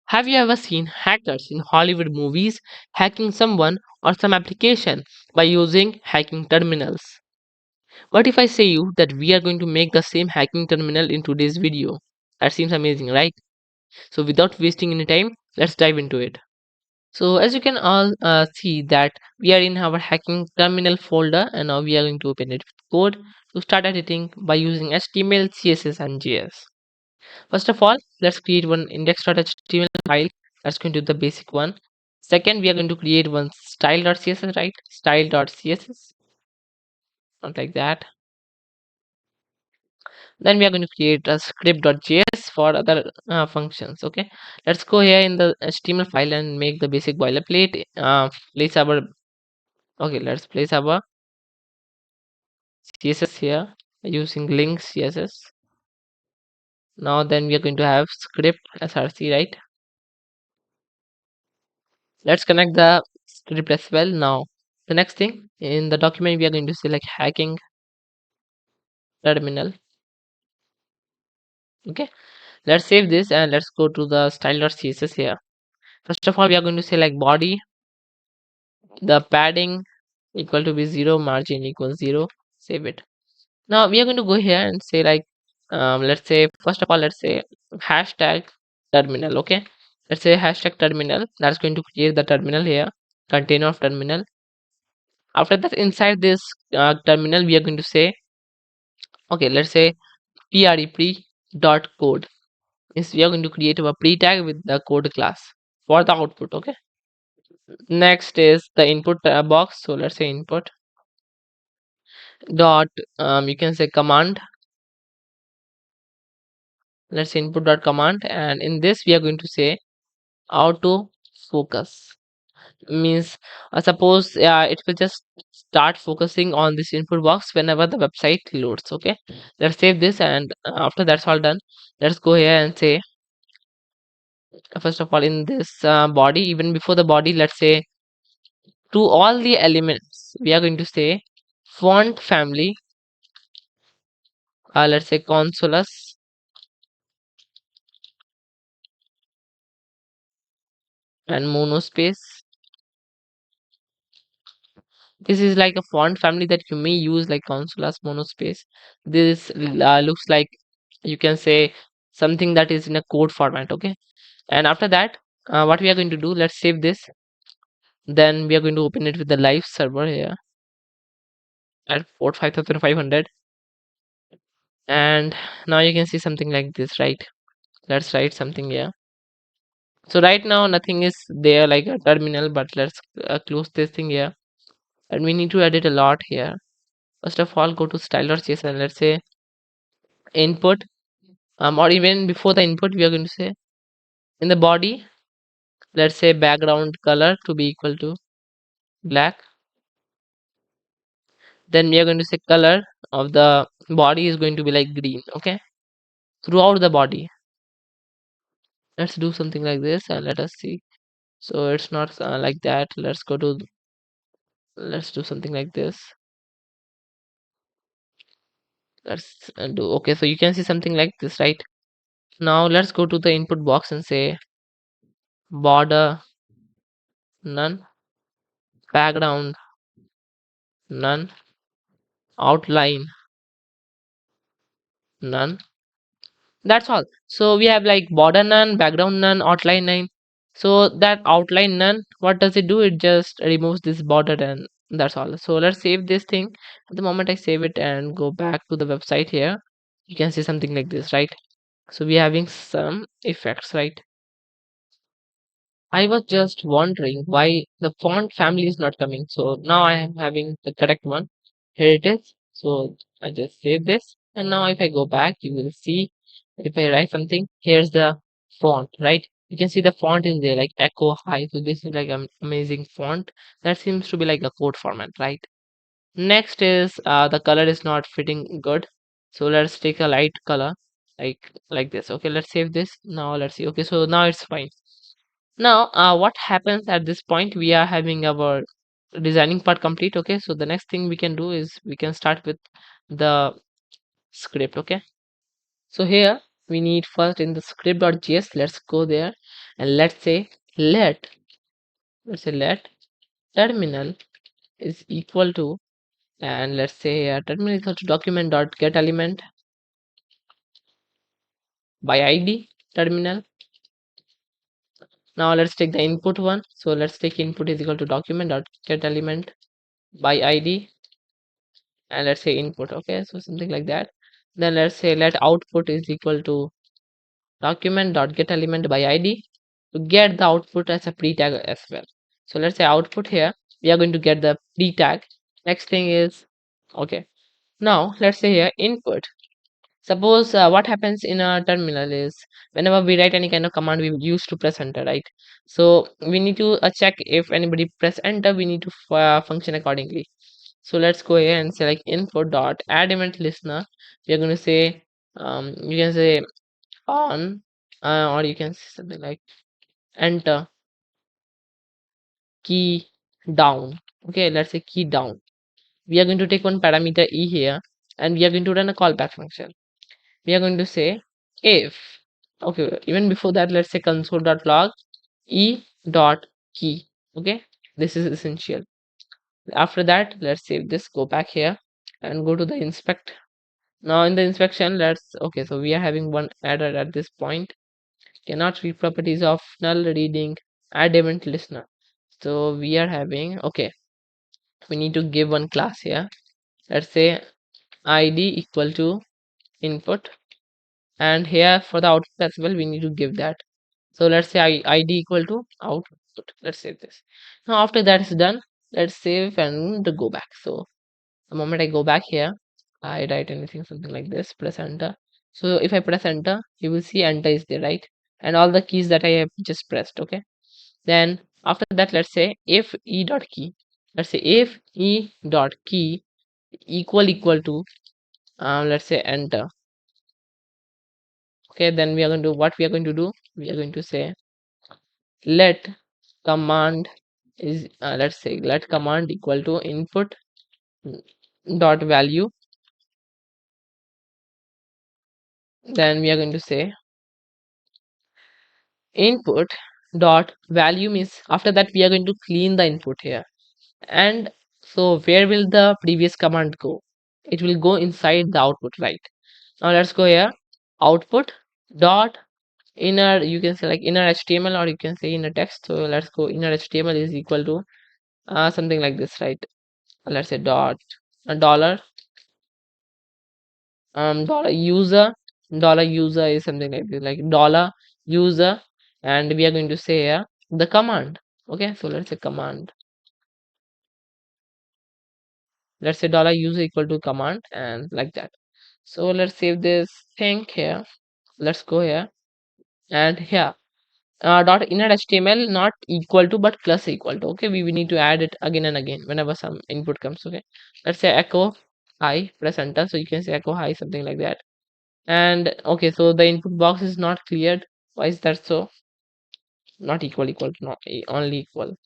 Have you ever seen hackers in Hollywood movies hacking someone or some application by using hacking terminals? What if I say you that we are going to make the same hacking terminal in today's video? That seems amazing, right? So without wasting any time, let's dive into it. So as you can all see that we are in our hacking terminal folder and now we are going to open it with code to start editing by using HTML, CSS and JS. First of all, let's create one index.html file. That's going to be the basic one. Second, we are going to create one style.css, right? Style.css, not like that. Then we are going to create a script.js for other functions. Okay, let's go here in the HTML file and make the basic boilerplate. Place our Okay, let's place our CSS here using links CSS. Now then we are going to have script src, right? Let's connect the script as well. Now the next thing in the document we are going to select hacking terminal. Okay, let's save this and let's go to the style.css here. First of all, we are going to select body, the padding equal to be 0, margin equals 0. Save it. Now we are going to go here and say like let's say first of all, let's say hashtag terminal. Okay, let's say hashtag terminal. That's going to create the terminal here, container of terminal. After that, inside this terminal we are going to say, okay, let's say pre dot code is we are going to create a pre tag with the code class for the output. Okay, next is the input box. So let's say input dot you can say command. Let's say input dot command, and in this we are going to say auto focus. Means suppose it will just start focusing on this input box whenever the website loads. Okay, let's save this, and after that's all done, let's go here and say first of all in this body, even before the body, let's say to all the elements we are going to say font family, let's say consoles and monospace. This is like a font family that you may use like consoles monospace. This looks like you can say something that is in a code format. Okay, and after that what we are going to do, let's save this. Then we are going to open it with the live server here at port 5500, and now you can see something like this, right? Let's write something here. So right now nothing is there like a terminal, but let's close this thing here, and we need to edit a lot here. First of all, go to style.js and let's say input, or even before the input we are going to say in the body, let's say background color to be equal to black. Then we are going to say color of the body is going to be like green. Okay, throughout the body. Let's do something like this and let us see. So it's not like that. Let's do something like this. Let's do okay. So you can see something like this, right? Now let's go to the input box and say border none, background none, outline none. That's all. So we have like border none, background none, outline none. So that outline none, what does it do? It just removes this border, and that's all. So let's save this thing. At the moment I save it and go back to the website here, you can see something like this, right? So we're having some effects, right? I was just wondering why the font family is not coming. So now I am having the correct one. Here it is. So I just save this. And now if I go back, you will see if I write something, here's the font, right? You can see the font is there like Echo High. So this is like an amazing font. That seems to be like a code format, right? Next is the color is not fitting good. So let's take a light color like this. Okay, let's save this. Now let's see. Okay, so now it's fine. Now, what happens at this point? We are having our designing part complete. Okay, so the next thing we can do is we can start with the script. Okay, so here we need first in the script.js. Let's go there and let let's say let terminal is equal to, and let's say terminal is equal to document dot get element by id terminal. Now let's take the input one. So let's take input is equal to document dot get element by id, and let's say input. Okay, so something like that. Then let's say let output is equal to document dot get element by id to get the output as a pre-tag as well. So let's say output here, we are going to get the pre-tag. Next thing is, okay, now let's say here input. Suppose what happens in a terminal is whenever we write any kind of command, we used to press enter, right? So we need to check if anybody press enter, we need to function accordingly. So let's go here and say like input dot add event listener. We are going to say you can say on, or you can say something like enter key down. Okay, let's say key down. We are going to take one parameter e here, and we are going to run a callback function. We are going to say if, okay, even before that, let's say console.log e dot key. Okay, this is essential. After that, let's save this, go back here and go to the inspect. Now in the inspection, let's, okay, so we are having one error at this point. Cannot read properties of null reading add event listener. So we are having, okay, we need to give one class here. Let's say id equal to input, and here for the output as well, we need to give that. So let's say id equal to output. Let's save this. Now after that is done, let's save and go back. So the moment I go back here, I write anything something like this, press enter. So if I press enter, you will see enter is there, right? And all the keys that I have just pressed. Okay, then after that, let's say if e dot key, let's say if e dot key equal to let's say enter. Okay, then we are going to do what we are going to do, we are going to say let command is let's say let command equal to input dot value. Then we are going to say input dot value means after that we are going to clean the input here. And so where will the previous command go? It will go inside the output, right? Now let's go here, output dot inner, you can say like inner html, or you can say inner text. So let's go inner html is equal to something like this, right? Let's say dot a dollar dollar user is something like this, like dollar user, and we are going to say here the command. Okay, so let's say command, let's say dollar user equal to command, and like that. So let's save this thing here. Let's go here and here dot inner html not equal to but plus equal to. Okay, we need to add it again and again whenever some input comes. Okay, let's say echo hi, press enter, so you can say echo hi, something like that. And okay, so the input box is not cleared. Why is that so? Not equal to not only equal.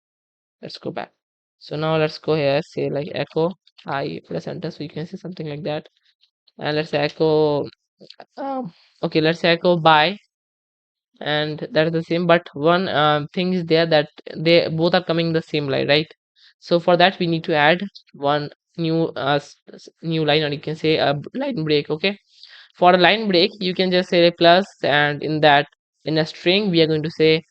Let's go back. So now let's go here, say like echo hi, press enter, so you can say something like that. And let's say echo okay, let's say echo bye, and that is the same, but one thing is there that they both are coming the same line, right? So for that we need to add one new new line, or you can say a line break. Okay, for a line break you can just say plus, and in that, in a string we are going to say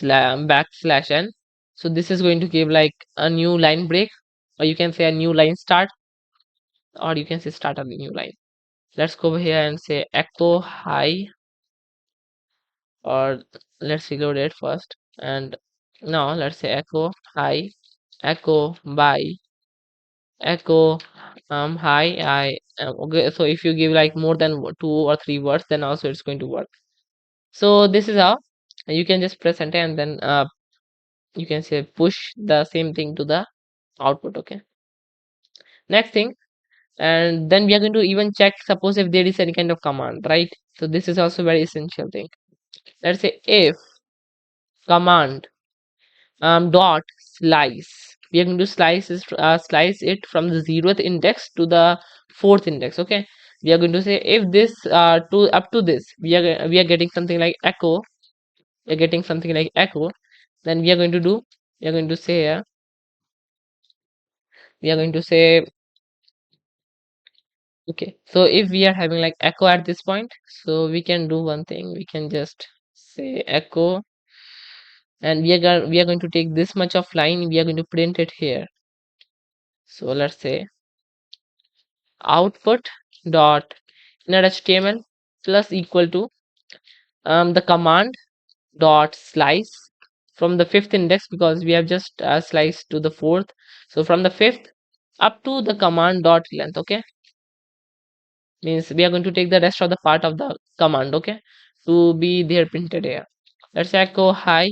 backslash n. So this is going to give like a new line break, or you can say a new line start, or you can say start a new line. Let's go over here and say echo hi, or let's reload it first. And now let's say echo hi, echo bye, echo hi I okay. So if you give like more than two or three words, then also it's going to work. So this is how you can just press enter, and then you can say push the same thing to the output. Okay, next thing, and then we are going to even check, suppose if there is any kind of command, right? So this is also very essential thing. Let's say if command dot slice, we are going to slice it from the 0th index to the 4th index. Okay, we are going to say if this to up to this we are getting something like echo, we are getting something like echo, then we are going to do, we are going to say we are going to say okay, so if we are having like echo at this point, so we can do one thing, we can just say echo, and we are going to take this much of line, we are going to print it here. So let's say output dot inner html plus equal to the command dot slice from the fifth index, because we have just sliced to the fourth, so from the fifth up to the command dot length. Okay, means we are going to take the rest of the part of the command, okay, to be there printed here. Let's echo hi.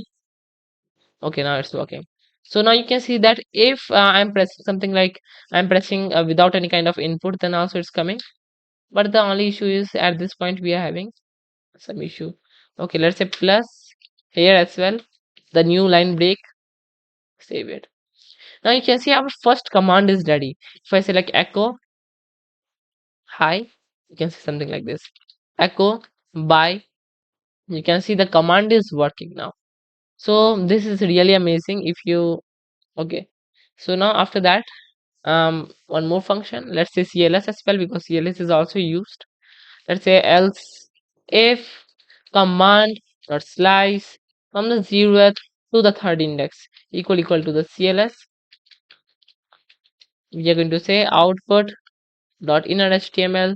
Okay, now it's working. So now you can see that if I'm pressing something like I'm pressing without any kind of input, then also it's coming. But the only issue is at this point we are having some issue. Okay, let's say plus here as well, the new line break, save it. Now you can see our first command is ready. If I say like echo hi, you can see something like this, echo bye, you can see the command is working now. So this is really amazing if you okay. So now after that, one more function, let's say cls as well, because cls is also used. Let's say else if command dot slice from the 0th to the third index equal to the cls, we are going to say output dot inner html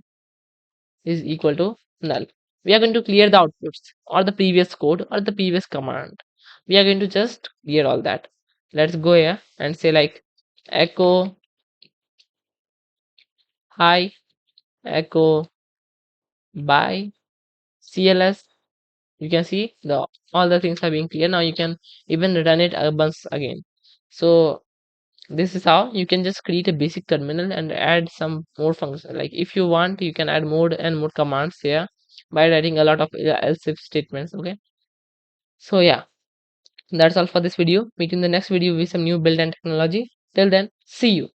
is equal to null. We are going to clear the outputs or the previous code or the previous command. We are going to just clear all that. Let's go here and say like echo hi, echo bye, cls. You can see the all the things are being clear. Now you can even run it once again. So this is how you can just create a basic terminal and add some more functions. Like if you want, you can add more and more commands here by writing a lot of else if statements. Okay, so yeah, that's all for this video. Meet in the next video with some new build and technology. Till then, see you.